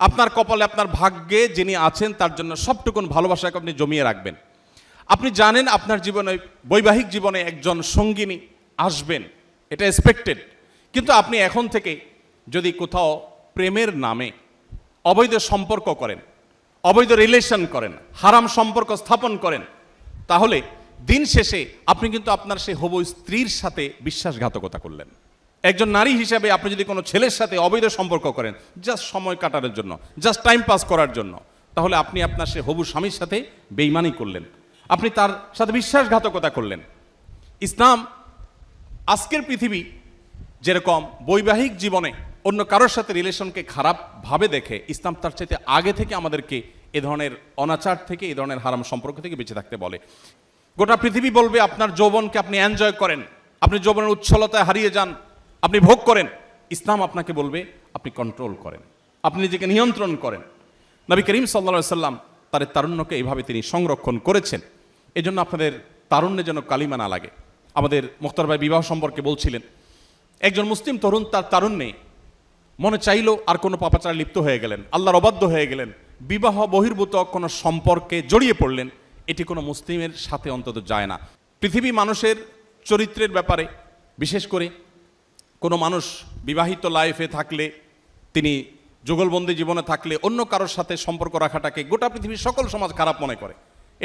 আপনার কপালে, আপনার ভাগ্যে যিনি আছেন তার জন্য সবটুকুন ভালোবাসাকে আপনি জমিয়ে রাখবেন। আপনি জানেন আপনার জীবনে, বৈবাহিক জীবনে একজন সঙ্গিনী আসবেন, এটা এক্সপেক্টেড। কিন্তু আপনি এখন থেকে যদি কোথাও প্রেমের নামে অবৈধ সম্পর্ক করেন, অবৈধ রিলেশন করেন, হারাম সম্পর্ক স্থাপন করেন, তাহলে দিন শেষে আপনি কিন্তু আপনার সেই হবু স্ত্রীর সাথে বিশ্বাসঘাতকতা করলেন। একজন নারী হিসেবে আপনি যদি কোনো ছেলের সাথে অবৈধ সম্পর্ক করেন জাস্ট সময় কাটানোর জন্য, জাস্ট টাইম পাস করার জন্য, তাহলে আপনি আপনার সেই হবু স্বামীর সাথে বেইমানি করলেন, আপনি তার সাথে বিশ্বাসঘাতকতা করলেন। ইসলাম আজকের পৃথিবী যেরকম বৈবাহিক জীবনে অন্য কারোর সাথে রিলেশনকে খারাপভাবে দেখে, ইসলাম তার চাইতে আগে থেকে আমাদেরকে এ ধরনের অনাচার থেকে, এ ধরনের হারাম সম্পর্ক থেকে বেঁচে থাকতে বলে। গোটা পৃথিবী বলবে আপনার যৌবনকে আপনি এনজয় করেন, আপনি যৌবনের উচ্ছলতায় হারিয়ে যান, আপনি ভোগ করেন। ইসলাম আপনাকে বলবে আপনি কন্ট্রোল করেন, আপনি নিজেকে নিয়ন্ত্রণ করেন। নবী করিম সাল্লাল্লাহু আলাইহি সাল্লাম তার তারুণ্যকে এইভাবে তিনি সংরক্ষণ করেছেন। এজন্য আপনাদের তারুণ্যে যেন কালিমা না লাগে। আমাদের মুখতার ভাই বিবাহ সম্পর্কে বলছিলেন, একজন মুসলিম তরুণ তার তারুণ্যে মনে চাইল আর কোনো পাপাচারে লিপ্ত হয়ে গেলেন, আল্লাহর অবাধ্য হয়ে গেলেন, বিবাহ বহির্ভূত কোনো সম্পর্কে জড়িয়ে পড়লেন, এটি কোনো মুসলিমের সাথে অন্তত যায় না। পৃথিবী মানুষের চরিত্রের ব্যাপারে, বিশেষ করে কোনো মানুষ বিবাহিত লাইফে থাকলে, তিনি যুগলবন্দি জীবনে থাকলে অন্য কারোর সাথে সম্পর্ক রাখাটাকে গোটা পৃথিবীর সকল সমাজ খারাপ মনে করে।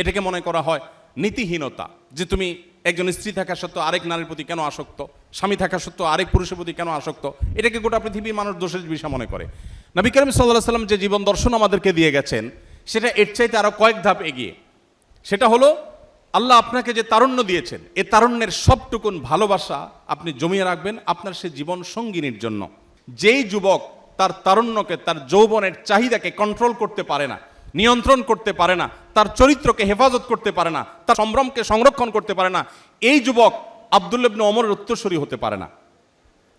এটাকে মনে করা হয় নীতিহীনতা, যে তুমি একজন স্ত্রী থাকা সত্ত্বেও আরেক নারীর প্রতি কেন আসক্ত, স্বামী থাকা সত্ত্বেও আরেক পুরুষের প্রতি কেন আসক্ত, এটাকে গোটা পৃথিবীর মানুষ দোষের বিষয় মনে করে। নবী করিম সাল্লাল্লাহু আলাইহি সাল্লাম যে জীবন দর্শন আমাদেরকে দিয়ে গেছেন সেটা এর চাইতে আরো কয়েক ধাপ এগিয়ে। সেটা হলো আল্লাহ আপনাকে যে তারুণ্য দিয়েছেন, এ তারুণ্যের সবটুকুন ভালোবাসা আপনি জমিয়ে রাখবেন আপনার সে জীবন সঙ্গিনীর জন্য। যেই যুবক তার তারুণ্যকে, তার যৌবনের চাহিদাকে কন্ট্রোল করতে পারে না, নিয়ন্ত্রণ করতে পারে না, তার চরিত্রকে হেফাজত করতে পারে না, তার সম্ভ্রমকে সংরক্ষণ করতে পারে না, এই যুবক আব্দুল্লাহ ইবনে ওমরের উত্তরসূরি হতে পারে না,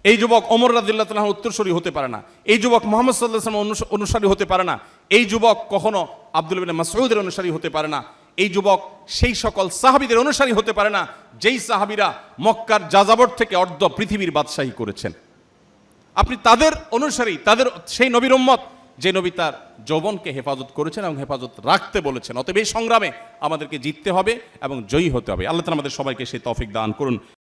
এই যুবক ওমর রাদিয়াল্লাহু তাআলার উত্তরসূরি হতে পারে না, এই যুবক মুহাম্মদ সাল্লাল্লাহু আলাইহি ওয়াসাল্লামের অনুসারী হতে পারে না, এই যুবক কখনো আব্দুল্লাহ ইবনে মাসউদের অনুসারী হতে পারে না, এই যুবক সেই সকল সাহাবীদের অনুসারী হতে পারে না যেই সাহাবীরা মক্কার যাযাবর থেকে অর্ধ পৃথিবীর বাদশাহী করেছেন। আপনি তাদের অনুসারী, তাদের সেই নবীর উম্মত যে নবী তার যৌবনকে হেফাজত করেছেন এবং হেফাজত রাখতে বলেছেন। অতএব এই সংগ্রামে আমাদেরকে জিততে হবে এবং জয়ী হতে হবে। আল্লাহ তাআলা আমাদের সবাইকে সেই তৌফিক দান করুন।